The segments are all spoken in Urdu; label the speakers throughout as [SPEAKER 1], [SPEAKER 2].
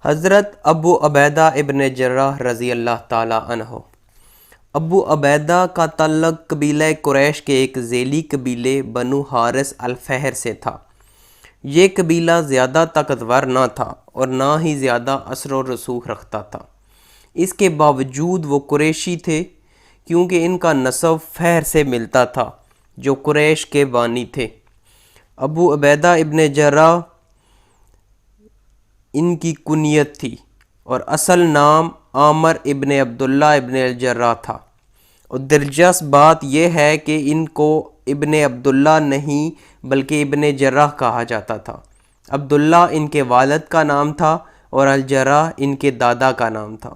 [SPEAKER 1] حضرت ابو عبیدہ ابن جراح رضی اللہ تعالی عنہ۔ ابو عبیدہ کا تعلق قبیلہ قریش کے ایک ذیلی قبیلے بنو حارث الفہر سے تھا۔ یہ قبیلہ زیادہ طاقتور نہ تھا اور نہ ہی زیادہ اثر و رسوخ رکھتا تھا۔ اس کے باوجود وہ قریشی تھے کیونکہ ان کا نسب فہر سے ملتا تھا جو قریش کے بانی تھے۔ ابو عبیدہ ابن جراح ان کی کنیت تھی اور اصل نام عامر ابن عبداللہ ابن الجراح تھا، اور دلچسپ بات یہ ہے کہ ان کو ابن عبداللہ نہیں بلکہ ابن جراح کہا جاتا تھا۔ عبداللہ ان کے والد کا نام تھا اور الجراح ان کے دادا کا نام تھا۔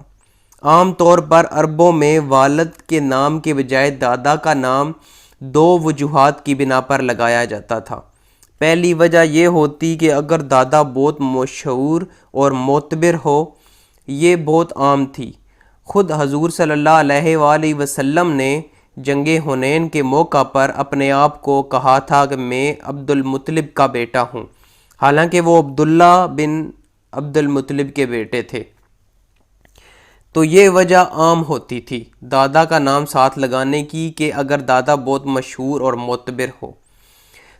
[SPEAKER 1] عام طور پر عربوں میں والد کے نام کے بجائے دادا کا نام دو وجوہات کی بنا پر لگایا جاتا تھا۔ پہلی وجہ یہ ہوتی کہ اگر دادا بہت مشہور اور معتبر ہو، یہ بہت عام تھی۔ خود حضور صلی اللہ علیہ وآلہ وسلم نے جنگ حنین کے موقع پر اپنے آپ کو کہا تھا کہ میں عبد المطلب کا بیٹا ہوں، حالانکہ وہ عبداللہ بن عبد المطلب کے بیٹے تھے۔ تو یہ وجہ عام ہوتی تھی دادا کا نام ساتھ لگانے کی کہ اگر دادا بہت مشہور اور معتبر ہو۔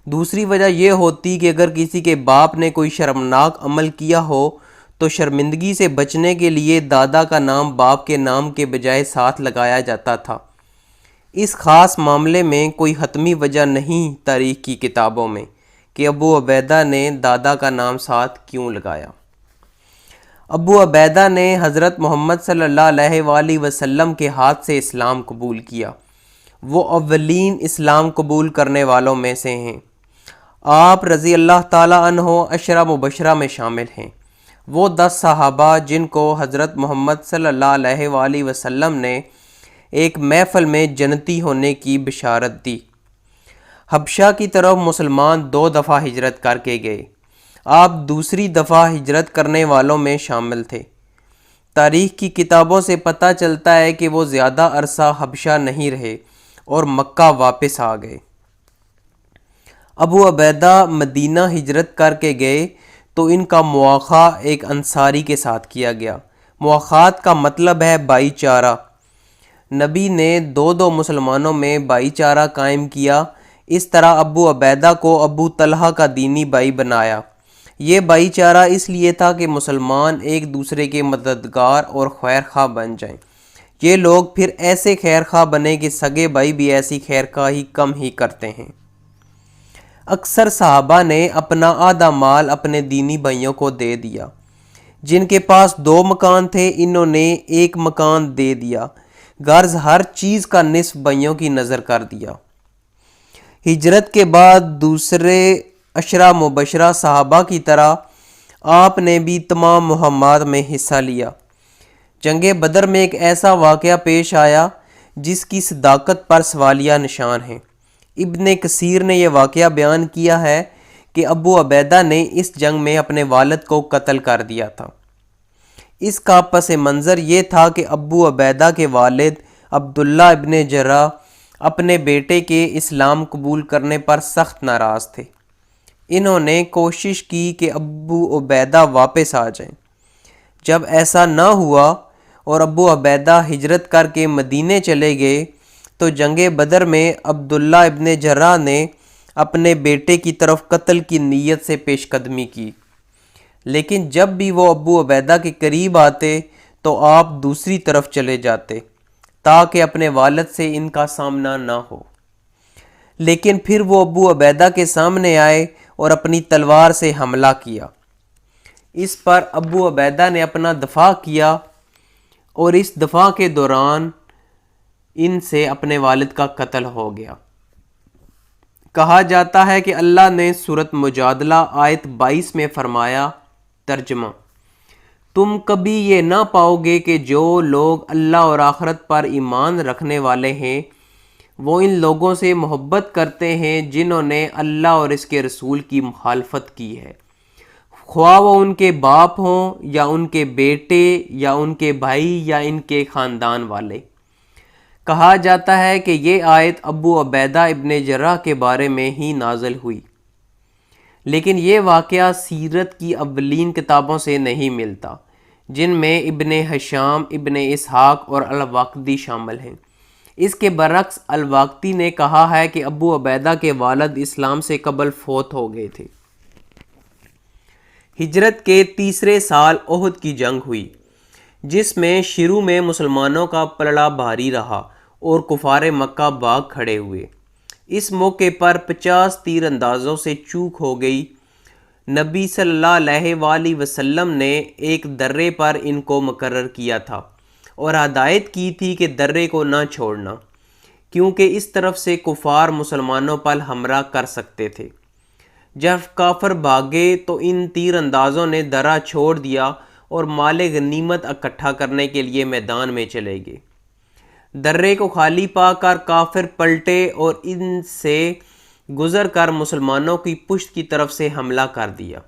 [SPEAKER 1] دوسری وجہ یہ ہوتی کہ اگر کسی کے باپ نے کوئی شرمناک عمل کیا ہو تو شرمندگی سے بچنے کے لیے دادا کا نام باپ کے نام کے بجائے ساتھ لگایا جاتا تھا۔ اس خاص معاملے میں کوئی حتمی وجہ نہیں تاریخ کی کتابوں میں کہ ابو عبیدہ نے دادا کا نام ساتھ کیوں لگایا۔ ابو عبیدہ نے حضرت محمد صلی اللہ علیہ وآلہ وسلم کے ہاتھ سے اسلام قبول کیا۔ وہ اولین اسلام قبول کرنے والوں میں سے ہیں۔ آپ رضی اللہ تعالیٰ عنہ عشرہ مبشرہ میں شامل ہیں۔ وہ 10 صحابہ جن کو حضرت محمد صلی اللہ علیہ وآلہ وسلم نے ایک محفل میں جنتی ہونے کی بشارت دی۔ حبشہ کی طرف مسلمان 2 دفعہ ہجرت کر کے گئے۔ آپ دوسری دفعہ ہجرت کرنے والوں میں شامل تھے۔ تاریخ کی کتابوں سے پتہ چلتا ہے کہ وہ زیادہ عرصہ حبشہ نہیں رہے اور مکہ واپس آ گئے۔ ابو عبیدہ مدینہ ہجرت کر کے گئے تو ان کا مواخاہ ایک انصاری کے ساتھ کیا گیا۔ مواخات کا مطلب ہے بھائی چارہ۔ نبی نے 2 مسلمانوں میں بھائی چارہ قائم کیا۔ اس طرح ابو عبیدہ کو ابو طلحہ کا دینی بھائی بنایا۔ یہ بھائی چارہ اس لیے تھا کہ مسلمان ایک دوسرے کے مددگار اور خیر خواہ بن جائیں۔ یہ لوگ پھر ایسے خیر خواہ بنے کہ سگے بھائی بھی ایسی خیر خواہی کم ہی کرتے ہیں۔ اکثر صحابہ نے اپنا آدھا مال اپنے دینی بھائیوں کو دے دیا۔ جن کے پاس 2 مکان تھے انہوں نے 1 مکان دے دیا، غرض ہر چیز کا نصف بھائیوں کی نظر کر دیا۔ ہجرت کے بعد دوسرے عشرہ مبشرہ صحابہ کی طرح آپ نے بھی تمام مہمات میں حصہ لیا۔ جنگ بدر میں ایک ایسا واقعہ پیش آیا جس کی صداقت پر سوالیہ نشان ہیں۔ ابن کثیر نے یہ واقعہ بیان کیا ہے کہ ابو عبیدہ نے اس جنگ میں اپنے والد کو قتل کر دیا تھا۔ اس کا پس منظر یہ تھا کہ ابو عبیدہ کے والد عبداللہ ابن جراح اپنے بیٹے کے اسلام قبول کرنے پر سخت ناراض تھے۔ انہوں نے کوشش کی کہ ابو عبیدہ واپس آ جائیں۔ جب ایسا نہ ہوا اور ابو عبیدہ ہجرت کر کے مدینے چلے گئے تو جنگ بدر میں عبداللہ ابن جراح نے اپنے بیٹے کی طرف قتل کی نیت سے پیش قدمی کی، لیکن جب بھی وہ ابو عبیدہ کے قریب آتے تو آپ دوسری طرف چلے جاتے تاکہ اپنے والد سے ان کا سامنا نہ ہو۔ لیکن پھر وہ ابو عبیدہ کے سامنے آئے اور اپنی تلوار سے حملہ کیا۔ اس پر ابو عبیدہ نے اپنا دفاع کیا اور اس دفاع کے دوران ان سے اپنے والد کا قتل ہو گیا۔ کہا جاتا ہے کہ اللہ نے سورۃ مجادلہ آیت 22 میں فرمایا، ترجمہ: تم کبھی یہ نہ پاؤ گے کہ جو لوگ اللہ اور آخرت پر ایمان رکھنے والے ہیں وہ ان لوگوں سے محبت کرتے ہیں جنہوں نے اللہ اور اس کے رسول کی مخالفت کی ہے، خواہ وہ ان کے باپ ہوں یا ان کے بیٹے یا ان کے بھائی یا ان کے خاندان والے۔ کہا جاتا ہے کہ یہ آیت ابو عبیدہ ابن جراح کے بارے میں ہی نازل ہوئی، لیکن یہ واقعہ سیرت کی اولین کتابوں سے نہیں ملتا۔ جن میں ابن ہشام، ابن اسحاق اور الواقدی شامل ہیں۔ اس کے برعکس الواقدی نے کہا ہے کہ ابو عبیدہ کے والد اسلام سے قبل فوت ہو گئے تھے۔ ہجرت کے تیسرے سال احد کی جنگ ہوئی، جس میں شروع میں مسلمانوں کا پلڑا بھاری رہا اور کفار مکہ بھاگ کھڑے ہوئے۔ اس موقع پر 50 تیر اندازوں سے چوک ہو گئی۔ نبی صلی اللہ علیہ وآلہ وسلم نے ایک درے پر ان کو مقرر کیا تھا اور ہدایت کی تھی کہ درے کو نہ چھوڑنا، کیونکہ اس طرف سے کفار مسلمانوں پر حملہ کر سکتے تھے۔ جب کافر بھاگے تو ان تیر اندازوں نے درہ چھوڑ دیا اور مال غنیمت اکٹھا کرنے کے لیے میدان میں چلے گئے۔ درے کو خالی پا کر کافر پلٹے اور ان سے گزر کر مسلمانوں کی پشت کی طرف سے حملہ کر دیا۔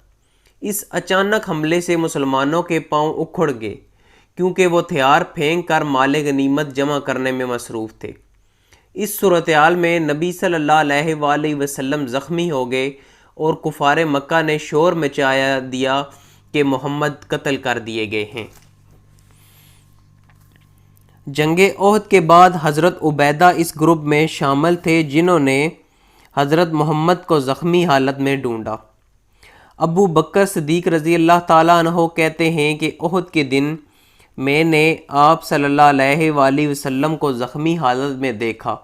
[SPEAKER 1] اس اچانک حملے سے مسلمانوں کے پاؤں اکھڑ گئے، کیونکہ وہ ہتھیار پھینک کر مال غنیمت جمع کرنے میں مصروف تھے۔ اس صورتحال میں نبی صلی اللہ علیہ وآلہ وسلم زخمی ہو گئے اور کفار مکہ نے شور مچایا دیا کہ محمد قتل کر دیے گئے ہیں۔ جنگ احد کے بعد حضرت عبیدہ اس گروپ میں شامل تھے جنہوں نے حضرت محمد کو زخمی حالت میں ڈھونڈا۔ ابو بکر صدیق رضی اللہ تعالیٰ عنہ کہتے ہیں کہ احد کے دن میں نے آپ صلی اللہ علیہ وآلہ وسلم کو زخمی حالت میں دیکھا۔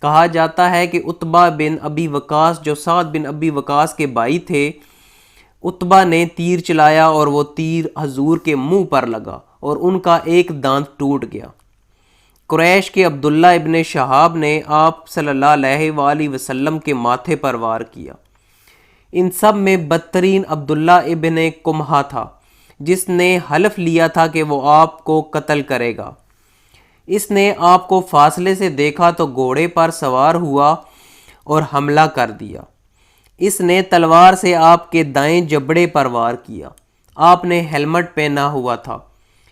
[SPEAKER 1] کہا جاتا ہے کہ عتبہ بن ابی وقاص جو سعد بن ابی وقاص کے بھائی تھے، عتبہ نے تیر چلایا اور وہ تیر حضور کے منہ پر لگا اور ان کا ایک دانت ٹوٹ گیا۔ قریش کے عبداللہ ابن شہاب نے آپ صلی اللہ علیہ وآلہ وسلم کے ماتھے پر وار کیا۔ ان سب میں بدترین عبداللہ ابن قمحہ تھا، جس نے حلف لیا تھا کہ وہ آپ کو قتل کرے گا۔ اس نے آپ کو فاصلے سے دیکھا تو گھوڑے پر سوار ہوا اور حملہ کر دیا۔ اس نے تلوار سے آپ کے دائیں جبڑے پر وار کیا۔ آپ نے ہیلمٹ پہنا ہوا تھا۔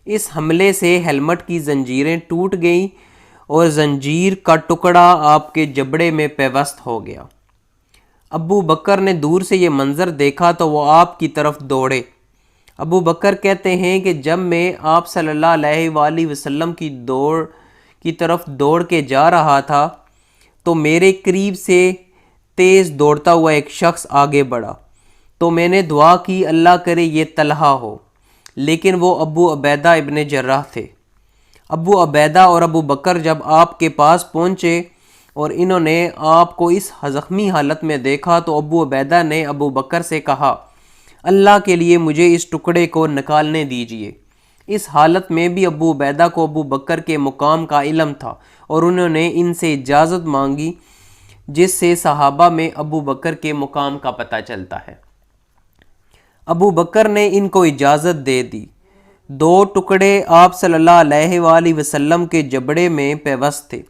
[SPEAKER 1] اس حملے سے ہیلمٹ کی زنجیریں ٹوٹ گئیں اور زنجیر کا ٹکڑا آپ کے جبڑے میں پیوست ہو گیا۔ ابو بکر نے دور سے یہ منظر دیکھا تو وہ آپ کی طرف دوڑے۔ ابو بکر کہتے ہیں کہ جب میں آپ صلی اللہ علیہ وآلہ وسلم کی طرف دوڑ کے جا رہا تھا تو میرے قریب سے تیز دوڑتا ہوا ایک شخص آگے بڑھا، تو میں نے دعا کی اللہ کرے یہ طلحہ ہو، لیکن وہ ابو عبیدہ ابن جراح تھے۔ ابو عبیدہ اور ابو بکر جب آپ کے پاس پہنچے اور انہوں نے آپ کو اس زخمی حالت میں دیکھا تو ابو عبیدہ نے ابو بکر سے کہا، اللہ کے لیے مجھے اس ٹکڑے کو نکالنے دیجیے۔ اس حالت میں بھی ابو عبیدہ کو ابو بکر کے مقام کا علم تھا اور انہوں نے ان سے اجازت مانگی، جس سے صحابہ میں ابو بکر کے مقام کا پتہ چلتا ہے۔ ابو بکر نے ان کو اجازت دے دی۔ 2 ٹکڑے آپ صلی اللہ علیہ وآلہ وسلم کے جبڑے میں پیوست تھے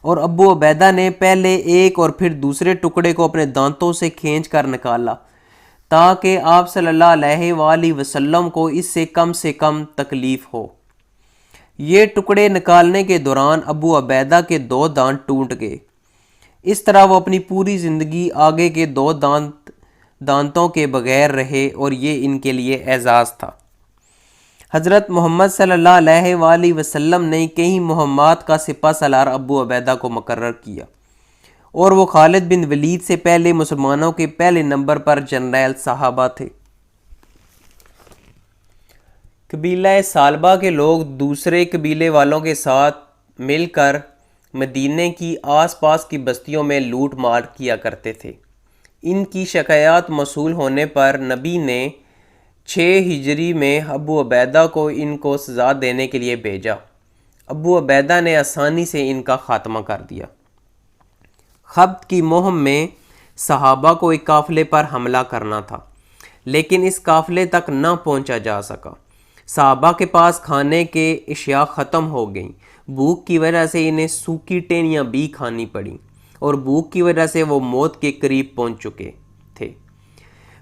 [SPEAKER 1] اور ابو عبیدہ نے پہلے ایک اور پھر دوسرے ٹکڑے کو اپنے دانتوں سے کھینچ کر نکالا تاکہ آپ صلی اللہ علیہ وآلہ وسلم کو اس سے کم تکلیف ہو۔ یہ ٹکڑے نکالنے کے دوران ابو عبیدہ کے 2 دانت ٹوٹ گئے۔ اس طرح وہ اپنی پوری زندگی آگے کے 2 دانتوں کے بغیر رہے اور یہ ان کے لیے اعزاز تھا۔ حضرت محمد صلی اللہ علیہ وآلہ وسلم نے کئی مہمات کا سپہ سالار ابو عبیدہ کو مقرر کیا اور وہ خالد بن ولید سے پہلے مسلمانوں کے پہلے نمبر پر جرنیل صحابہ تھے۔ قبیلہ سالبہ کے لوگ دوسرے قبیلے والوں کے ساتھ مل کر مدینے کی آس پاس کی بستیوں میں لوٹ مار کیا کرتے تھے۔ ان کی شکایات موصول ہونے پر نبی نے 6 ہجری میں ابو عبیدہ کو ان کو سزا دینے کے لیے بھیجا۔ ابو عبیدہ نے آسانی سے ان کا خاتمہ کر دیا۔ خبت کی مہم میں صحابہ کو ایک قافلے پر حملہ کرنا تھا، لیکن اس قافلے تک نہ پہنچا جا سکا۔ صحابہ کے پاس کھانے کے اشیاء ختم ہو گئیں۔ بھوک کی وجہ سے انہیں سوکھی ٹہنیاں بھی کھانی پڑیں اور بھوک کی وجہ سے وہ موت کے قریب پہنچ چکے تھے۔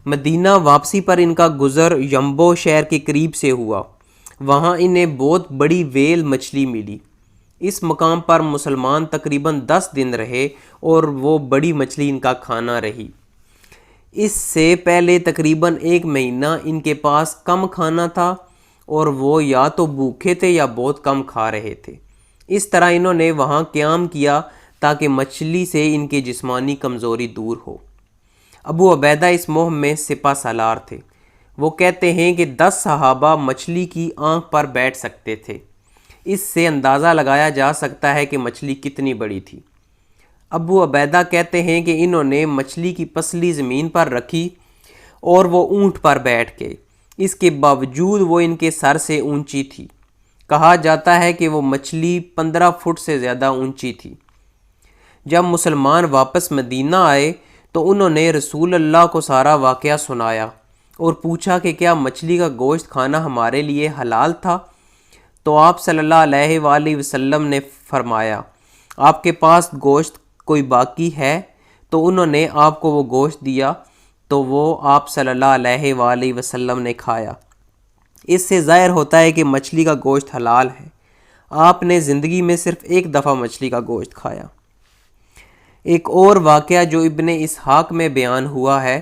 [SPEAKER 1] مدینہ واپسی پر ان کا گزر یمبو شہر کے قریب سے ہوا۔ وہاں انہیں بہت بڑی ویل مچھلی ملی۔ اس مقام پر مسلمان تقریباً 10 دن رہے اور وہ بڑی مچھلی ان کا کھانا رہی۔ اس سے پہلے تقریباً 1 مہینہ ان کے پاس کم کھانا تھا اور وہ یا تو بھوکے تھے یا بہت کم کھا رہے تھے۔ اس طرح انہوں نے وہاں قیام کیا تاکہ مچھلی سے ان کی جسمانی کمزوری دور ہو۔ ابو عبیدہ اس مہم میں سپہ سالار تھے۔ وہ کہتے ہیں کہ 10 صحابہ مچھلی کی آنکھ پر بیٹھ سکتے تھے۔ اس سے اندازہ لگایا جا سکتا ہے کہ مچھلی کتنی بڑی تھی۔ ابو عبیدہ کہتے ہیں کہ انہوں نے مچھلی کی پسلی زمین پر رکھی اور وہ اونٹ پر بیٹھ گئے۔ اس کے باوجود وہ ان کے سر سے اونچی تھی۔ کہا جاتا ہے کہ وہ مچھلی 15 فٹ سے زیادہ اونچی تھی۔ جب مسلمان واپس مدینہ آئے تو انہوں نے رسول اللہ کو سارا واقعہ سنایا اور پوچھا کہ کیا مچھلی کا گوشت کھانا ہمارے لیے حلال تھا؟ تو آپ صلی اللہ علیہ وآلہ وسلم نے فرمایا، آپ کے پاس گوشت کوئی باقی ہے؟ تو انہوں نے آپ کو وہ گوشت دیا تو وہ آپ صلی اللہ علیہ وآلہ وسلم نے کھایا۔ اس سے ظاہر ہوتا ہے کہ مچھلی کا گوشت حلال ہے۔ آپ نے زندگی میں صرف ایک دفعہ مچھلی کا گوشت کھایا۔ ایک اور واقعہ جو ابن اسحاق میں بیان ہوا ہے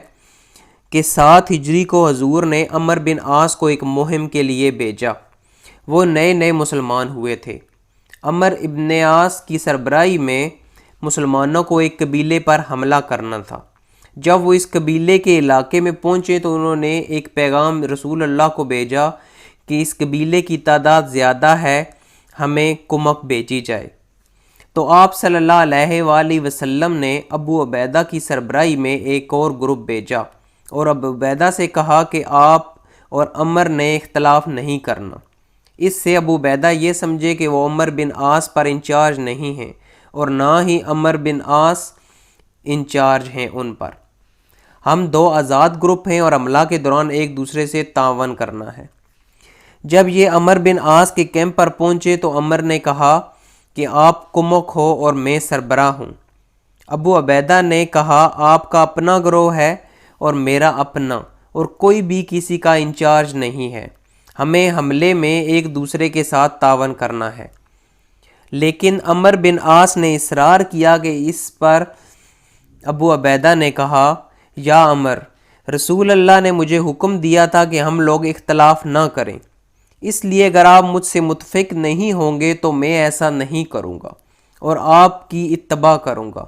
[SPEAKER 1] کہ 7 ہجری کو حضور نے عمر بن عاص کو ایک مہم کے لیے بھیجا۔ وہ نئے نئے مسلمان ہوئے تھے۔ عمر ابن عاص کی سربراہی میں مسلمانوں کو ایک قبیلے پر حملہ کرنا تھا۔ جب وہ اس قبیلے کے علاقے میں پہنچے تو انہوں نے ایک پیغام رسول اللہ کو بھیجا کہ اس قبیلے کی تعداد زیادہ ہے، ہمیں کمک بھیجی جائے۔ تو آپ صلی اللہ علیہ وآلہ وسلم نے ابو عبیدہ کی سربراہی میں ایک اور گروپ بھیجا اور ابو عبیدہ سے کہا کہ آپ اور عمر نے اختلاف نہیں کرنا۔ اس سے ابو عبیدہ یہ سمجھے کہ وہ عمر بن عاص پر انچارج نہیں ہیں اور نہ ہی عمر بن عاص انچارج ہیں ان پر۔ ہم 2 آزاد گروپ ہیں اور حملہ کے دوران ایک دوسرے سے تعاون کرنا ہے۔ جب یہ عمر بن عاص کے کیمپ پر پہنچے تو عمر نے کہا کہ آپ کمک ہو اور میں سربراہ ہوں۔ ابو عبیدہ نے کہا آپ کا اپنا گروہ ہے اور میرا اپنا، اور کوئی بھی کسی کا انچارج نہیں ہے، ہمیں حملے میں ایک دوسرے کے ساتھ تعاون کرنا ہے۔ لیکن عمر بن عاص نے اصرار کیا کہ اس پر ابو عبیدہ نے کہا، یا عمر، رسول اللہ نے مجھے حکم دیا تھا کہ ہم لوگ اختلاف نہ کریں، اس لیے اگر آپ مجھ سے متفق نہیں ہوں گے تو میں ایسا نہیں کروں گا اور آپ کی اتباع کروں گا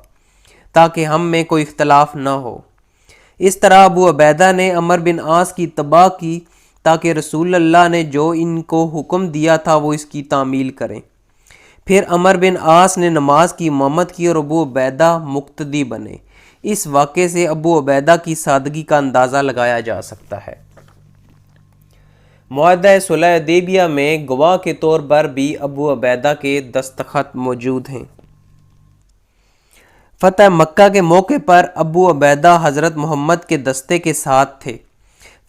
[SPEAKER 1] تاکہ ہم میں کوئی اختلاف نہ ہو۔ اس طرح ابو عبیدہ نے عمر بن عاص کی اتباع کی تاکہ رسول اللہ نے جو ان کو حکم دیا تھا وہ اس کی تعمیل کریں۔ پھر عمر بن عاص نے نماز کی امامت کی اور ابو عبیدہ مقتدی بنے۔ اس واقعے سے ابو عبیدہ کی سادگی کا اندازہ لگایا جا سکتا ہے۔ معاہدہ صلح حدیبیہ میں گواہ کے طور پر بھی ابو عبیدہ کے دستخط موجود ہیں۔ فتح مکہ کے موقع پر ابو عبیدہ حضرت محمد کے دستے کے ساتھ تھے۔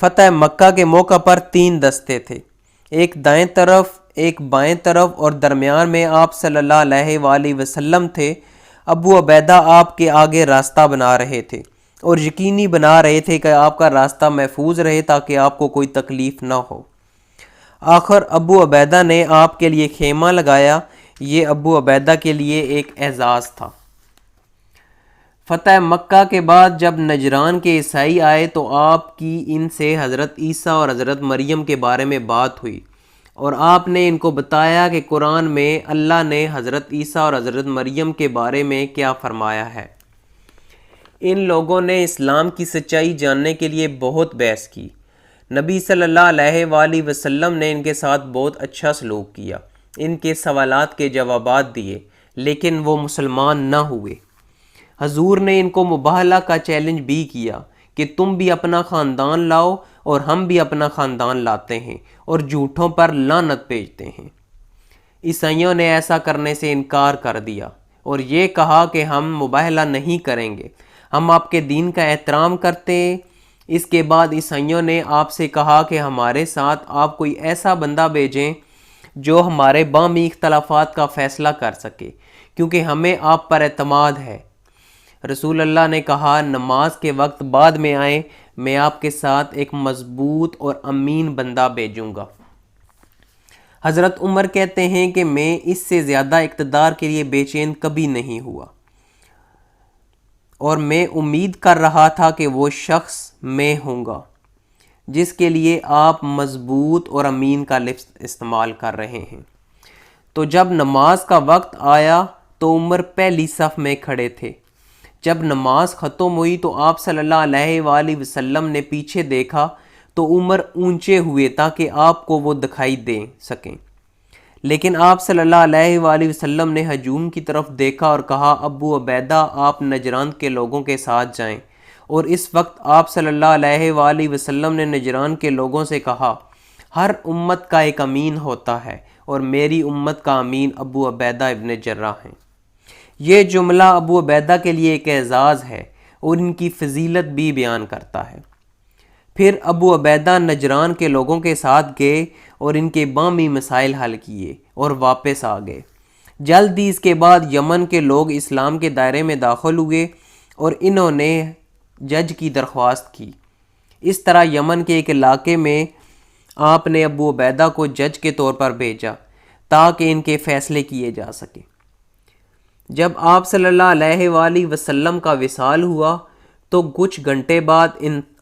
[SPEAKER 1] فتح مکہ کے موقع پر 3 دستے تھے، ایک دائیں طرف، ایک بائیں طرف اور درمیان میں آپ صلی اللہ علیہ وآلہ وسلم تھے۔ ابو عبیدہ آپ کے آگے راستہ بنا رہے تھے اور یقینی بنا رہے تھے کہ آپ کا راستہ محفوظ رہے تاکہ آپ کو کوئی تکلیف نہ ہو۔ آخر ابو عبیدہ نے آپ کے لیے خیمہ لگایا۔ یہ ابو عبیدہ کے لیے ایک اعزاز تھا۔ فتح مکہ کے بعد جب نجران کے عیسائی آئے تو آپ کی ان سے حضرت عیسیٰ اور حضرت مریم کے بارے میں بات ہوئی اور آپ نے ان کو بتایا کہ قرآن میں اللہ نے حضرت عیسیٰ اور حضرت مریم کے بارے میں کیا فرمایا ہے۔ ان لوگوں نے اسلام کی سچائی جاننے کے لیے بہت بحث کی۔ نبی صلی اللہ علیہ وآلہ وسلم نے ان کے ساتھ بہت اچھا سلوک کیا، ان کے سوالات کے جوابات دیے، لیکن وہ مسلمان نہ ہوئے۔ حضور نے ان کو مباہلہ کا چیلنج بھی کیا کہ تم بھی اپنا خاندان لاؤ اور ہم بھی اپنا خاندان لاتے ہیں اور جھوٹوں پر لعنت بھیجتے ہیں۔ عیسائیوں نے ایسا کرنے سے انکار کر دیا اور یہ کہا کہ ہم مباہلہ نہیں کریں گے، ہم آپ کے دین کا احترام کرتے ہیں۔ اس کے بعد عیسائیوں نے آپ سے کہا کہ ہمارے ساتھ آپ کوئی ایسا بندہ بھیجیں جو ہمارے باہمی اختلافات کا فیصلہ کر سکے، کیونکہ ہمیں آپ پر اعتماد ہے۔ رسول اللہ نے کہا، نماز کے وقت بعد میں آئیں، میں آپ کے ساتھ ایک مضبوط اور امین بندہ بھیجوں گا۔ حضرت عمر کہتے ہیں کہ میں اس سے زیادہ اقتدار کے لیے بے چین کبھی نہیں ہوا اور میں امید کر رہا تھا کہ وہ شخص میں ہوں گا۔ جس کے لیے آپ مضبوط اور امین کا لفظ استعمال کر رہے ہیں۔ تو جب نماز کا وقت آیا تو عمر پہلی صف میں کھڑے تھے۔ جب نماز ختم ہوئی تو آپ صلی اللہ علیہ وآلہ وسلم نے پیچھے دیکھا تو عمر اونچے ہوئے تاکہ آپ کو وہ دکھائی دے سکیں، لیکن آپ صلی اللہ علیہ وآلہ وسلم نے ہجوم کی طرف دیکھا اور کہا، ابو عبیدہ آپ نجران کے لوگوں کے ساتھ جائیں۔ اور اس وقت آپ صلی اللہ علیہ وآلہ وسلم نے نجران کے لوگوں سے کہا، ہر امت کا ایک امین ہوتا ہے اور میری امت کا امین ابو عبیدہ ابن جراح ہیں۔ یہ جملہ ابو عبیدہ کے لیے ایک اعزاز ہے اور ان کی فضیلت بھی بیان کرتا ہے۔ پھر ابو عبیدہ نجران کے لوگوں کے ساتھ گئے اور ان کے بامی مسائل حل کیے اور واپس آ گئے۔ جلد ہی اس کے بعد یمن کے لوگ اسلام کے دائرے میں داخل ہوئے اور انہوں نے جج کی درخواست کی۔ اس طرح یمن کے ایک علاقے میں آپ نے ابو عبیدہ کو جج کے طور پر بھیجا تاکہ ان کے فیصلے کیے جا سکیں۔ جب آپ صلی اللہ علیہ وآلہ وسلم کا وصال ہوا تو کچھ گھنٹے بعد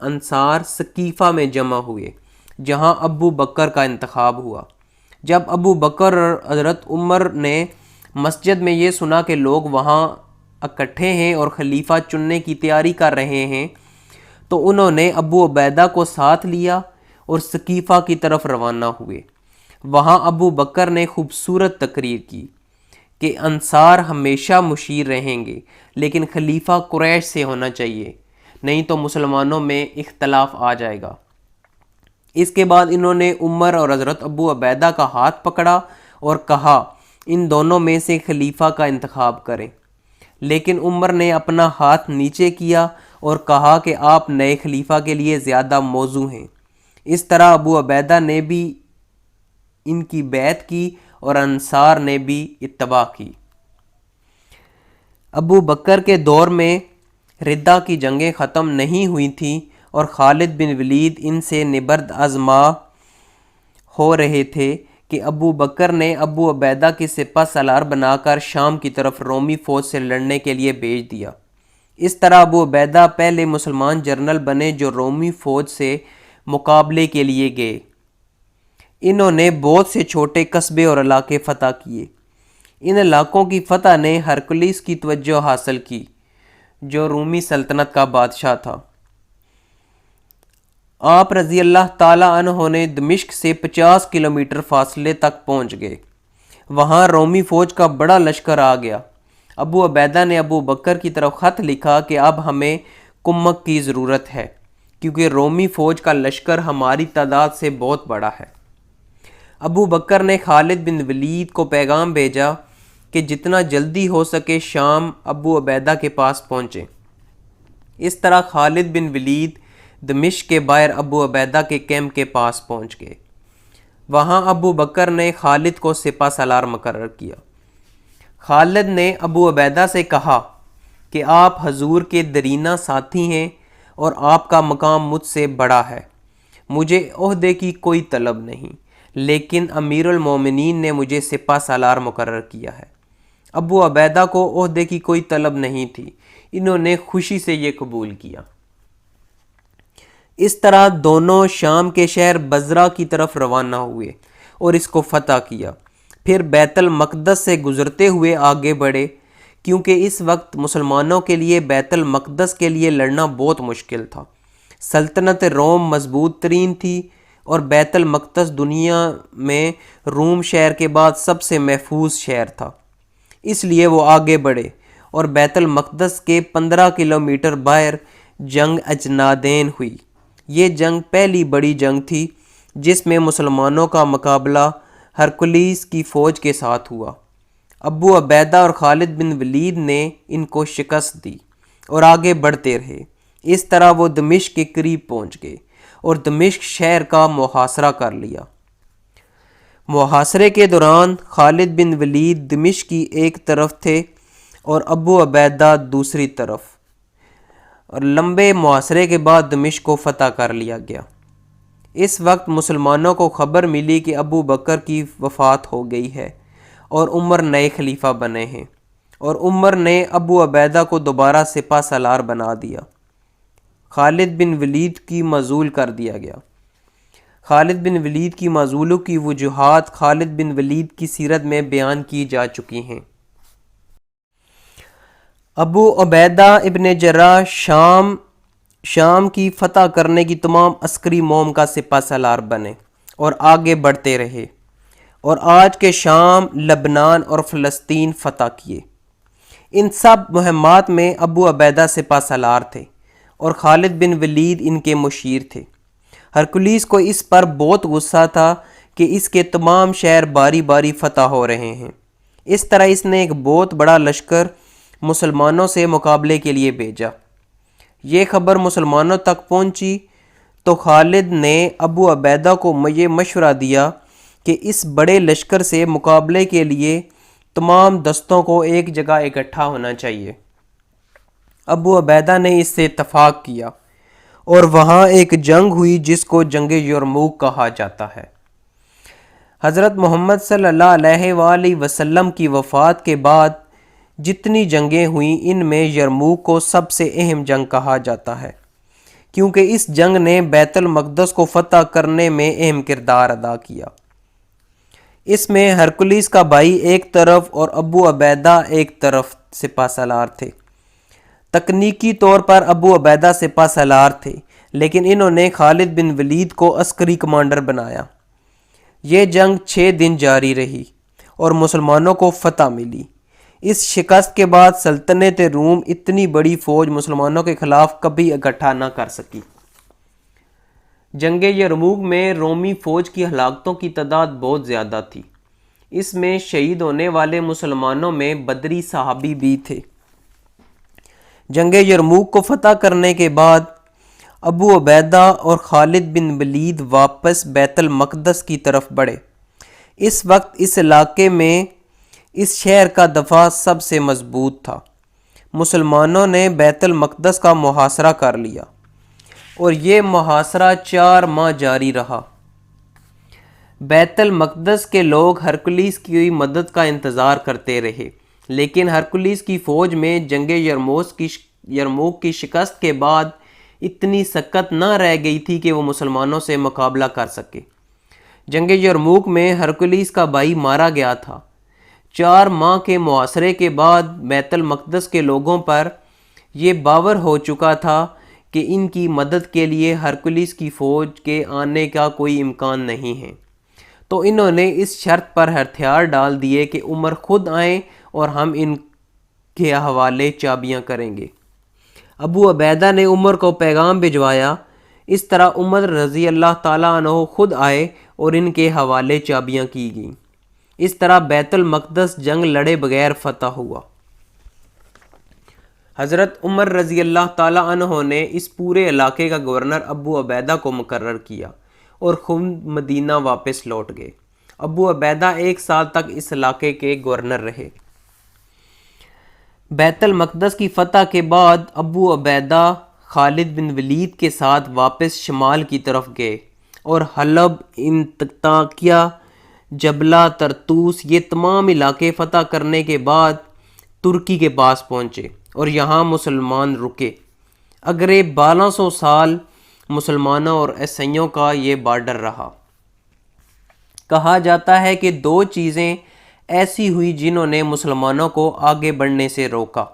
[SPEAKER 1] انصار ثقیفہ میں جمع ہوئے جہاں ابو بکر کا انتخاب ہوا۔ جب ابو بکر اور حضرت عمر نے مسجد میں یہ سنا کہ لوگ وہاں اکٹھے ہیں اور خلیفہ چننے کی تیاری کر رہے ہیں تو انہوں نے ابو عبیدہ کو ساتھ لیا اور ثقیفہ کی طرف روانہ ہوئے۔ وہاں ابو بکر نے خوبصورت تقریر کی کہ انصار ہمیشہ مشیر رہیں گے لیکن خلیفہ قریش سے ہونا چاہیے، نہیں تو مسلمانوں میں اختلاف آ جائے گا۔ اس کے بعد انہوں نے عمر اور حضرت ابو عبیدہ کا ہاتھ پکڑا اور کہا، ان دونوں میں سے خلیفہ کا انتخاب کریں، لیکن عمر نے اپنا ہاتھ نیچے کیا اور کہا کہ آپ نئے خلیفہ کے لیے زیادہ موزوں ہیں۔ اس طرح ابو عبیدہ نے بھی ان کی بیعت کی اور انصار نے بھی اتباع کی۔ ابو بکر کے دور میں ردہ کی جنگیں ختم نہیں ہوئی تھیں اور خالد بن ولید ان سے نبرد آزما ہو رہے تھے کہ ابو بکر نے ابو عبیدہ کی سپہ سالار بنا کر شام کی طرف رومی فوج سے لڑنے کے لیے بھیج دیا۔ اس طرح ابو عبیدہ پہلے مسلمان جنرل بنے جو رومی فوج سے مقابلے کے لیے گئے۔ انہوں نے بہت سے چھوٹے قصبے اور علاقے فتح کیے۔ ان علاقوں کی فتح نے ہرکلیس کی توجہ حاصل کی جو رومی سلطنت کا بادشاہ تھا۔ آپ رضی اللہ تعالیٰ عنہ نے دمشق سے 50 کلومیٹر فاصلے تک پہنچ گئے۔ وہاں رومی فوج کا بڑا لشکر آ گیا۔ ابو عبیدہ نے ابو بکر کی طرف خط لکھا کہ اب ہمیں کمک کی ضرورت ہے کیونکہ رومی فوج کا لشکر ہماری تعداد سے بہت بڑا ہے۔ ابو بکر نے خالد بن ولید کو پیغام بھیجا کہ جتنا جلدی ہو سکے شام ابو عبیدہ کے پاس پہنچیں۔ اس طرح خالد بن ولید دمشق کے باہر ابو عبیدہ کے کیمپ کے پاس پہنچ گئے۔ وہاں ابو بکر نے خالد کو سپہ سالار مقرر کیا۔ خالد نے ابو عبیدہ سے کہا کہ آپ حضور کے درینہ ساتھی ہیں اور آپ کا مقام مجھ سے بڑا ہے۔ مجھے عہدے کی کوئی طلب نہیں، لیکن امیر المومنین نے مجھے سپہ سالار مقرر کیا ہے۔ ابو عبیدہ کو عہدے کی کوئی طلب نہیں تھی، انہوں نے خوشی سے یہ قبول کیا۔ اس طرح دونوں شام کے شہر بزرہ کی طرف روانہ ہوئے اور اس کو فتح کیا۔ پھر بیت المقدس سے گزرتے ہوئے آگے بڑھے کیونکہ اس وقت مسلمانوں کے لیے بیت المقدس کے لیے لڑنا بہت مشکل تھا۔ سلطنت روم مضبوط ترین تھی اور بیت المقدس دنیا میں روم شہر کے بعد سب سے محفوظ شہر تھا، اس لیے وہ آگے بڑھے اور بیت المقدس کے 15 کلومیٹر باہر جنگ اجنادین ہوئی۔ یہ جنگ پہلی بڑی جنگ تھی جس میں مسلمانوں کا مقابلہ ہرکلیس کی فوج کے ساتھ ہوا۔ ابو عبیدہ اور خالد بن ولید نے ان کو شکست دی اور آگے بڑھتے رہے۔ اس طرح وہ دمشق کے قریب پہنچ گئے اور دمشق شہر کا محاصرہ کر لیا۔ محاصرے کے دوران خالد بن ولید دمشق کی ایک طرف تھے اور ابو عبیدہ دوسری طرف، اور لمبے محاصرے کے بعد دمشق کو فتح کر لیا گیا۔ اس وقت مسلمانوں کو خبر ملی کہ ابو بکر کی وفات ہو گئی ہے اور عمر نئے خلیفہ بنے ہیں، اور عمر نے ابو عبیدہ کو دوبارہ سپہ سالار بنا دیا۔ خالد بن ولید کی معزول کر دیا گیا۔ خالد بن ولید کی معزولوں کی وجوہات خالد بن ولید کی سیرت میں بیان کی جا چکی ہیں۔ ابو عبیدہ ابن جراح شام کی فتح کرنے کی تمام عسکری مہم کا سپہ سالار بنے اور آگے بڑھتے رہے، اور آج کے شام، لبنان اور فلسطین فتح کیے۔ ان سب مہمات میں ابو عبیدہ سپہ سالار تھے اور خالد بن ولید ان کے مشیر تھے۔ ہرکلیس کو اس پر بہت غصہ تھا کہ اس کے تمام شہر باری باری فتح ہو رہے ہیں۔ اس طرح اس نے ایک بہت بڑا لشکر مسلمانوں سے مقابلے کے لیے بھیجا۔ یہ خبر مسلمانوں تک پہنچی تو خالد نے ابو عبیدہ کو یہ مشورہ دیا کہ اس بڑے لشکر سے مقابلے کے لیے تمام دستوں کو ایک جگہ اکٹھا ہونا چاہیے۔ ابو عبیدہ نے اس سے اتفاق کیا اور وہاں ایک جنگ ہوئی جس کو جنگ یرموک کہا جاتا ہے۔ حضرت محمد صلی اللہ علیہ وآلہ وسلم کی وفات کے بعد جتنی جنگیں ہوئیں ان میں یرموک کو سب سے اہم جنگ کہا جاتا ہے، کیونکہ اس جنگ نے بیت المقدس کو فتح کرنے میں اہم کردار ادا کیا۔ اس میں ہرکلیس کا بھائی ایک طرف اور ابو عبیدہ ایک طرف سپہ سالار تھے۔ تکنیکی طور پر ابو عبیدہ سپہ سالار تھے، لیکن انہوں نے خالد بن ولید کو عسکری کمانڈر بنایا۔ یہ جنگ 6 دن جاری رہی اور مسلمانوں کو فتح ملی۔ اس شکست کے بعد سلطنت روم اتنی بڑی فوج مسلمانوں کے خلاف کبھی اکٹھا نہ کر سکی۔ جنگ یرموک میں رومی فوج کی ہلاکتوں کی تعداد بہت زیادہ تھی۔ اس میں شہید ہونے والے مسلمانوں میں بدری صحابی بھی تھے۔ جنگ یرموک کو فتح کرنے کے بعد ابو عبیدہ اور خالد بن ولید واپس بیت المقدس کی طرف بڑھے۔ اس وقت اس علاقے میں اس شہر کا دفاع سب سے مضبوط تھا۔ مسلمانوں نے بیت المقدس کا محاصرہ کر لیا اور یہ محاصرہ 4 ماہ جاری رہا۔ بیت المقدس کے لوگ ہرکلیس کی مدد کا انتظار کرتے رہے، لیکن ہرکلیس کی فوج میں جنگ یرموک کی شکست کے بعد اتنی سکت نہ رہ گئی تھی کہ وہ مسلمانوں سے مقابلہ کر سکے۔ جنگ یرموک میں ہرکلیس کا بھائی مارا گیا تھا۔ 4 ماہ کے محاصرے کے بعد بیت المقدس کے لوگوں پر یہ باور ہو چکا تھا کہ ان کی مدد کے لیے ہرکلیس کی فوج کے آنے کا کوئی امکان نہیں ہے، تو انہوں نے اس شرط پر ہتھیار ڈال دیے کہ عمر خود آئیں اور ہم ان کے حوالے چابیاں کریں گے۔ ابو عبیدہ نے عمر کو پیغام بھجوایا۔ اس طرح عمر رضی اللہ تعالیٰ عنہ خود آئے اور ان کے حوالے چابیاں کی گئیں۔ اس طرح بیت المقدس جنگ لڑے بغیر فتح ہوا۔ حضرت عمر رضی اللہ تعالیٰ عنہ نے اس پورے علاقے کا گورنر ابو عبیدہ کو مقرر کیا اور خود مدینہ واپس لوٹ گئے۔ ابو عبیدہ 1 سال تک اس علاقے کے گورنر رہے۔ بیت المقدس کی فتح کے بعد ابو عبیدہ خالد بن ولید کے ساتھ واپس شمال کی طرف گئے اور حلب، انطاکیہ، جبلہ، ترتوس یہ تمام علاقے فتح کرنے کے بعد ترکی کے پاس پہنچے اور یہاں مسلمان رکے۔ اگرے 1200 سال مسلمانوں اور عیسائیوں کا یہ بارڈر رہا۔ کہا جاتا ہے کہ 2 چیزیں ایسی ہوئی جنہوں نے مسلمانوں کو آگے بڑھنے سے روکا۔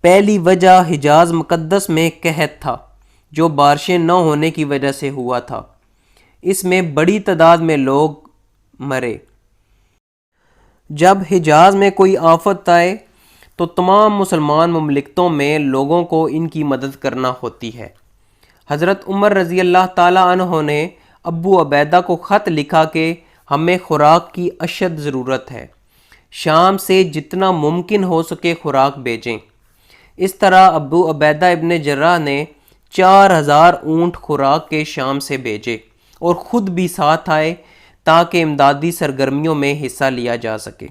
[SPEAKER 1] پہلی وجہ حجاز مقدس میں قحط تھا جو بارشیں نہ ہونے کی وجہ سے ہوا تھا۔ اس میں بڑی تعداد میں لوگ مرے۔ جب حجاز میں کوئی آفت آئے تو تمام مسلمان مملکتوں میں لوگوں کو ان کی مدد کرنا ہوتی ہے۔ حضرت عمر رضی اللہ تعالیٰ عنہ نے ابو عبیدہ کو خط لکھا کہ ہمیں خوراک کی اشد ضرورت ہے، شام سے جتنا ممکن ہو سکے خوراک بھیجیں۔ اس طرح ابو عبیدہ ابن جراح نے 4000 اونٹ خوراک کے شام سے بھیجے اور خود بھی ساتھ آئے تاکہ امدادی سرگرمیوں میں حصہ لیا جا سکے۔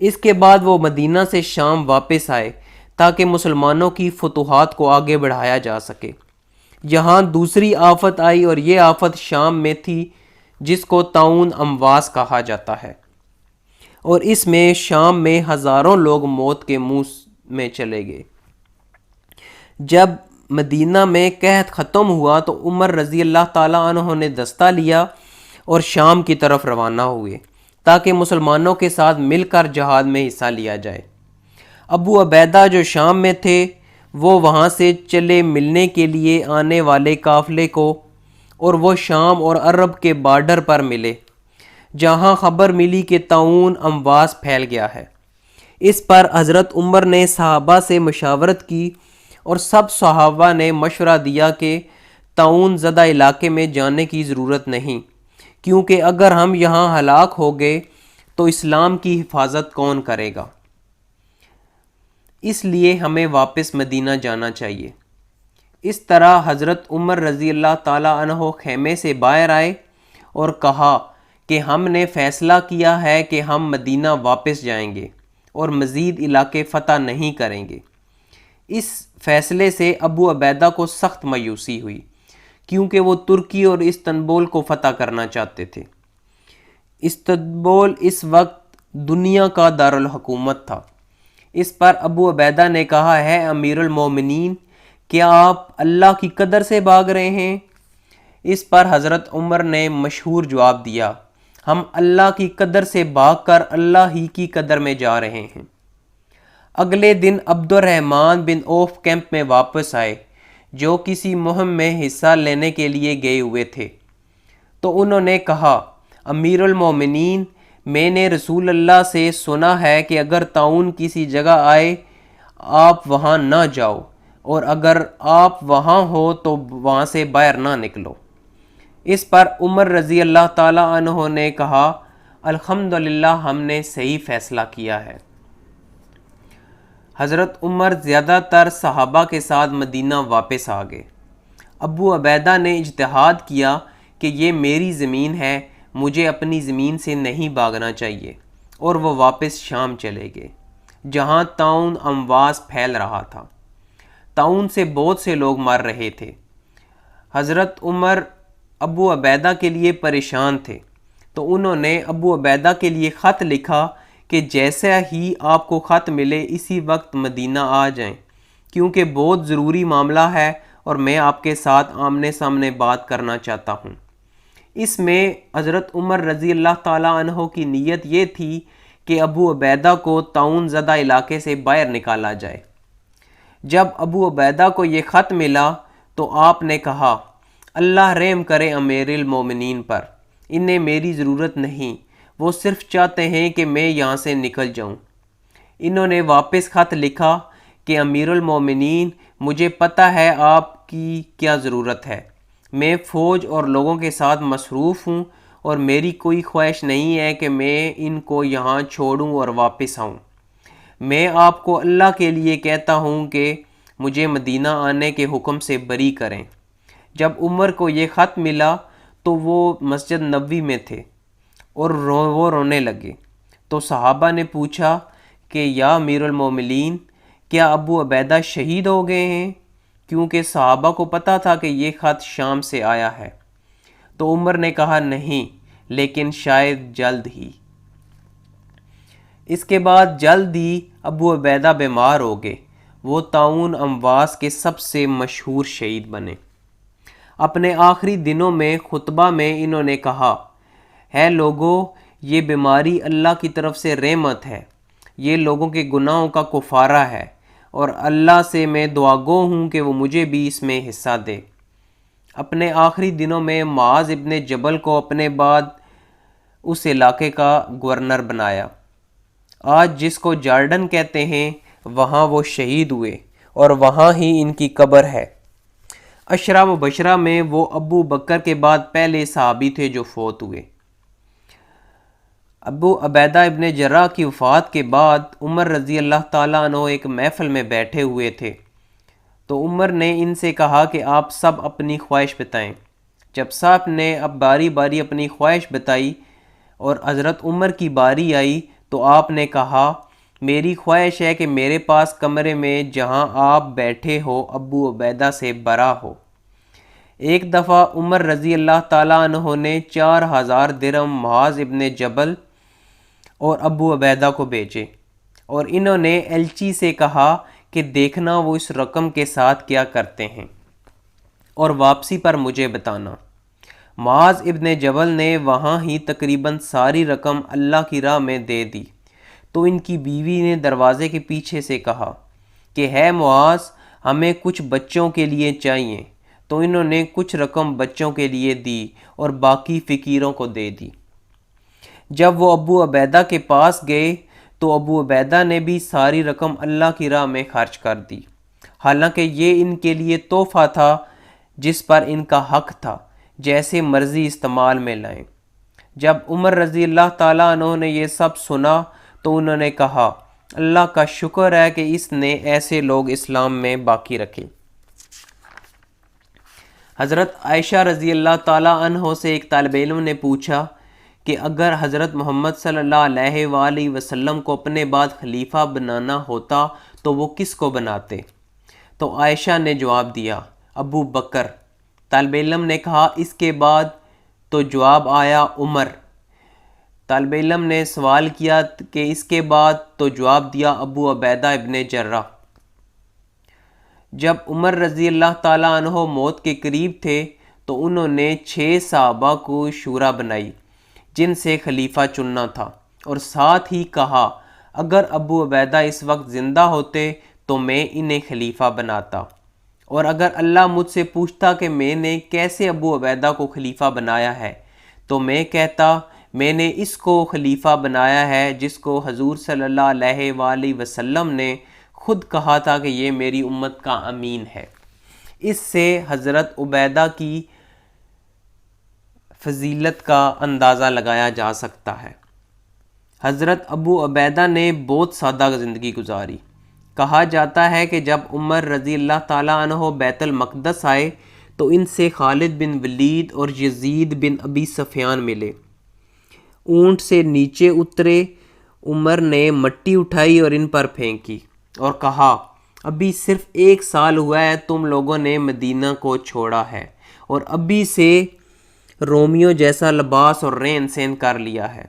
[SPEAKER 1] اس کے بعد وہ مدینہ سے شام واپس آئے تاکہ مسلمانوں کی فتوحات کو آگے بڑھایا جا سکے۔ یہاں دوسری آفت آئی اور یہ آفت شام میں تھی جس کو طاعون امواس کہا جاتا ہے، اور اس میں شام میں ہزاروں لوگ موت کے منہ میں چلے گئے۔ جب مدینہ میں قحط ختم ہوا تو عمر رضی اللہ تعالیٰ عنہ نے دستہ لیا اور شام کی طرف روانہ ہوئے تاکہ مسلمانوں کے ساتھ مل کر جہاد میں حصہ لیا جائے۔ ابو عبیدہ جو شام میں تھے وہ وہاں سے چلے ملنے کے لیے آنے والے قافلے کو، اور وہ شام اور عرب کے بارڈر پر ملے جہاں خبر ملی کہ طاعون امواس پھیل گیا ہے۔ اس پر حضرت عمر نے صحابہ سے مشاورت کی اور سب صحابہ نے مشورہ دیا کہ طاعون زدہ علاقے میں جانے کی ضرورت نہیں، کیونکہ اگر ہم یہاں ہلاک ہو گئے تو اسلام کی حفاظت کون کرے گا؟ اس لیے ہمیں واپس مدینہ جانا چاہیے۔ اس طرح حضرت عمر رضی اللہ تعالیٰ عنہ خیمے سے باہر آئے اور کہا کہ ہم نے فیصلہ کیا ہے کہ ہم مدینہ واپس جائیں گے اور مزید علاقے فتح نہیں کریں گے۔ اس فیصلے سے ابو عبیدہ کو سخت مایوسی ہوئی، کیونکہ وہ ترکی اور استنبول کو فتح کرنا چاہتے تھے۔ استنبول اس وقت دنیا کا دارالحکومت تھا۔ اس پر ابو عبیدہ نے کہا، ہے امیر المومنین، کیا آپ اللہ کی قدر سے بھاگ رہے ہیں؟ اس پر حضرت عمر نے مشہور جواب دیا، ہم اللہ کی قدر سے بھاگ کر اللہ ہی کی قدر میں جا رہے ہیں۔ اگلے دن عبد الرحمن بن عوف کیمپ میں واپس آئے، جو کسی مہم میں حصہ لینے کے لیے گئے ہوئے تھے، تو انہوں نے کہا، امیر المومنین، میں نے رسول اللہ سے سنا ہے کہ اگر طاعون کسی جگہ آئے آپ وہاں نہ جاؤ، اور اگر آپ وہاں ہو تو وہاں سے باہر نہ نکلو۔ اس پر عمر رضی اللہ تعالیٰ عنہ نے کہا، الحمدللہ، ہم نے صحیح فیصلہ کیا ہے۔ حضرت عمر زیادہ تر صحابہ کے ساتھ مدینہ واپس آ گئے۔ ابو عبیدہ نے اجتہاد کیا کہ یہ میری زمین ہے، مجھے اپنی زمین سے نہیں بھاگنا چاہیے، اور وہ واپس شام چلے گئے جہاں طاعون امواس پھیل رہا تھا۔ طاعون سے بہت سے لوگ مر رہے تھے۔ حضرت عمر ابو عبیدہ کے لیے پریشان تھے، تو انہوں نے ابو عبیدہ کے لیے خط لکھا کہ جیسا ہی آپ کو خط ملے اسی وقت مدینہ آ جائیں، کیونکہ بہت ضروری معاملہ ہے اور میں آپ کے ساتھ آمنے سامنے بات کرنا چاہتا ہوں۔ اس میں حضرت عمر رضی اللہ تعالیٰ عنہ کی نیت یہ تھی کہ ابو عبیدہ کو طاعون زدہ علاقے سے باہر نکالا جائے۔ جب ابو عبیدہ کو یہ خط ملا تو آپ نے کہا، اللہ رحم کرے امیر المومنین پر، انہیں میری ضرورت نہیں، وہ صرف چاہتے ہیں کہ میں یہاں سے نکل جاؤں۔ انہوں نے واپس خط لکھا کہ امیر المومنین، مجھے پتہ ہے آپ کی کیا ضرورت ہے، میں فوج اور لوگوں کے ساتھ مصروف ہوں اور میری کوئی خواہش نہیں ہے کہ میں ان کو یہاں چھوڑوں اور واپس آؤں۔ میں آپ کو اللہ کے لیے کہتا ہوں کہ مجھے مدینہ آنے کے حکم سے بری کریں۔ جب عمر کو یہ خط ملا تو وہ مسجد نبوی میں تھے اور وہ رونے لگے، تو صحابہ نے پوچھا کہ یا امیر المومنین، کیا ابو عبیدہ شہید ہو گئے ہیں؟ کیونکہ صحابہ کو پتہ تھا کہ یہ خط شام سے آیا ہے۔ تو عمر نے کہا، نہیں، لیکن شاید جلد ہی۔ اس کے بعد جلد ہی ابو عبیدہ بیمار ہو گئے۔ وہ طاعون امواس کے سب سے مشہور شہید بنے۔ اپنے آخری دنوں میں خطبہ میں انہوں نے کہا، ہے لوگو، یہ بیماری اللہ کی طرف سے رحمت ہے، یہ لوگوں کے گناہوں کا کفارہ ہے، اور اللہ سے میں دعا گو ہوں کہ وہ مجھے بھی اس میں حصہ دے۔ اپنے آخری دنوں میں معاذ ابن جبل کو اپنے بعد اس علاقے کا گورنر بنایا۔ آج جس کو جارڈن کہتے ہیں، وہاں وہ شہید ہوئے اور وہاں ہی ان کی قبر ہے۔ عشرہ مبشرہ میں وہ ابو بکر کے بعد پہلے صحابی تھے جو فوت ہوئے۔ ابو عبیدہ ابن جراح کی وفات کے بعد عمر رضی اللہ تعالیٰ عنہ ایک محفل میں بیٹھے ہوئے تھے، تو عمر نے ان سے کہا کہ آپ سب اپنی خواہش بتائیں۔ جب سب نے اب باری باری اپنی خواہش بتائی اور حضرت عمر کی باری آئی تو آپ نے کہا، میری خواہش ہے کہ میرے پاس کمرے میں جہاں آپ بیٹھے ہو ابو عبیدہ سے برا ہو۔ ایک دفعہ عمر رضی اللہ تعالیٰ عنہ نے 4000 درہم معاذ ابن جبل اور ابو عبیدہ کو بھیجے، اور انہوں نے ایلچی سے کہا کہ دیکھنا وہ اس رقم کے ساتھ کیا کرتے ہیں اور واپسی پر مجھے بتانا۔ معاذ ابن جبل نے وہاں ہی تقریباً ساری رقم اللہ کی راہ میں دے دی، تو ان کی بیوی نے دروازے کے پیچھے سے کہا کہ ہے معاذ، ہمیں کچھ بچوں کے لیے چاہیے، تو انہوں نے کچھ رقم بچوں کے لیے دی اور باقی فقیروں کو دے دی۔ جب وہ ابو عبیدہ کے پاس گئے تو ابو عبیدہ نے بھی ساری رقم اللہ کی راہ میں خرچ کر دی، حالانکہ یہ ان کے لیے تحفہ تھا جس پر ان کا حق تھا، جیسے مرضی استعمال میں لائیں۔ جب عمر رضی اللہ تعالیٰ عنہ نے یہ سب سنا تو انہوں نے کہا، اللہ کا شکر ہے کہ اس نے ایسے لوگ اسلام میں باقی رکھے۔ حضرت عائشہ رضی اللہ تعالیٰ عنہ سے ایک طالب علم نے پوچھا کہ اگر حضرت محمد صلی اللہ علیہ وآلہ وسلم کو اپنے بعد خلیفہ بنانا ہوتا تو وہ کس کو بناتے؟ تو عائشہ نے جواب دیا، ابو بکر۔ طالب علم نے کہا، اس کے بعد؟ تو جواب آیا، عمر۔ طالب علم نے سوال کیا کہ اس کے بعد؟ تو جواب دیا، ابو عبیدہ ابن جراح۔ جب عمر رضی اللہ تعالیٰ عنہ موت کے قریب تھے تو انہوں نے 6 صحابہ کو شورا بنائی جن سے خلیفہ چننا تھا، اور ساتھ ہی کہا اگر ابو عبیدہ اس وقت زندہ ہوتے تو میں انہیں خلیفہ بناتا، اور اگر اللہ مجھ سے پوچھتا کہ میں نے کیسے ابو عبیدہ کو خلیفہ بنایا ہے تو میں کہتا میں نے اس کو خلیفہ بنایا ہے جس کو حضور صلی اللہ علیہ وآلہ وسلم نے خود کہا تھا کہ یہ میری امت کا امین ہے۔ اس سے حضرت عبیدہ کی فضیلت کا اندازہ لگایا جا سکتا ہے۔ حضرت ابو عبیدہ نے بہت سادہ زندگی گزاری۔ کہا جاتا ہے کہ جب عمر رضی اللہ تعالیٰ عنہ بیت المقدس آئے تو ان سے خالد بن ولید اور یزید بن ابی سفیان ملے۔ اونٹ سے نیچے اترے، عمر نے مٹی اٹھائی اور ان پر پھینکی اور کہا، ابھی صرف 1 سال ہوا ہے تم لوگوں نے مدینہ کو چھوڑا ہے اور ابھی سے رومیوں جیسا لباس اور رہن سہن کر لیا ہے۔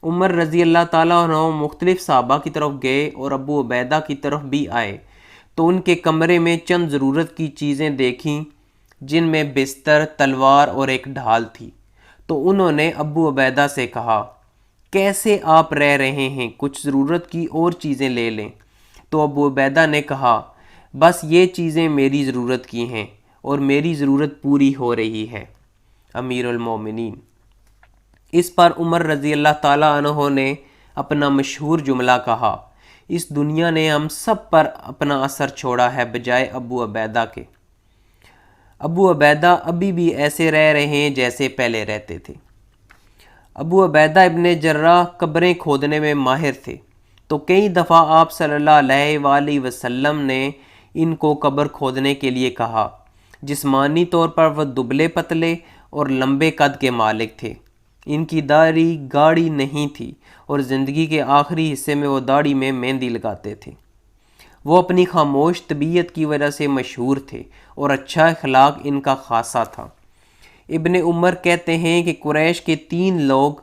[SPEAKER 1] عمر رضی اللہ تعالیٰ عنہ مختلف صحابہ کی طرف گئے اور ابو عبیدہ کی طرف بھی آئے تو ان کے کمرے میں چند ضرورت کی چیزیں دیکھیں جن میں بستر، تلوار اور ایک ڈھال تھی، تو انہوں نے ابو عبیدہ سے کہا، کیسے آپ رہ رہے ہیں، کچھ ضرورت کی اور چیزیں لے لیں۔ تو ابو عبیدہ نے کہا، بس یہ چیزیں میری ضرورت کی ہیں اور میری ضرورت پوری ہو رہی ہے امیر المومنین۔ اس پر عمر رضی اللہ تعالیٰ عنہ نے اپنا مشہور جملہ کہا، اس دنیا نے ہم سب پر اپنا اثر چھوڑا ہے بجائے ابو عبیدہ کے۔ ابو عبیدہ ابھی بھی ایسے رہ رہے ہیں جیسے پہلے رہتے تھے۔ ابو عبیدہ ابن جراح قبریں کھودنے میں ماہر تھے، تو کئی دفعہ آپ صلی اللہ علیہ وآلہ وسلم نے ان کو قبر کھودنے کے لیے کہا۔ جسمانی طور پر وہ دبلے پتلے اور لمبے قد کے مالک تھے۔ ان کی داڑھی گاڑی نہیں تھی اور زندگی کے آخری حصے میں وہ داڑھی میں مہندی لگاتے تھے۔ وہ اپنی خاموش طبیعت کی وجہ سے مشہور تھے اور اچھا اخلاق ان کا خاصہ تھا۔ ابن عمر کہتے ہیں کہ قریش کے 3 لوگ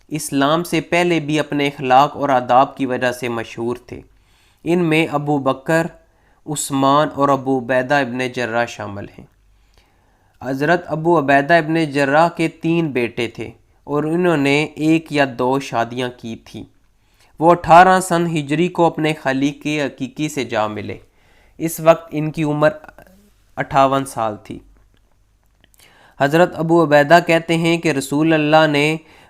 [SPEAKER 1] اسلام سے پہلے بھی اپنے اخلاق اور آداب کی وجہ سے مشہور تھے۔ ان میں ابو بکر، عثمان اور ابو عبیدہ ابن جراح شامل ہیں۔ حضرت ابو عبیدہ ابن جراح کے 3 بیٹے تھے اور انہوں نے 1 یا 2 شادیاں کی تھیں۔ وہ 18 سن ہجری کو اپنے خالق حقیقی سے جا ملے۔ اس وقت ان کی عمر 58 سال تھی۔ حضرت ابو عبیدہ کہتے ہیں کہ رسول اللہ نے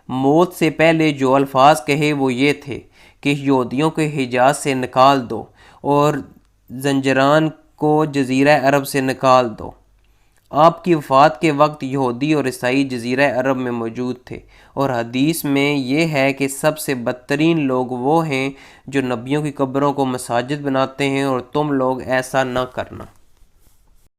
[SPEAKER 1] موت سے پہلے جو الفاظ کہے وہ یہ تھے کہ یہودیوں کو حجاز سے نکال دو اور زنجران کو جزیرہ عرب سے نکال دو۔ آپ کی وفات کے وقت یہودی اور عیسائی جزیرہ عرب میں موجود تھے، اور حدیث میں یہ ہے کہ سب سے بدترین لوگ وہ ہیں جو نبیوں کی قبروں کو مساجد بناتے ہیں، اور تم لوگ ایسا نہ کرنا۔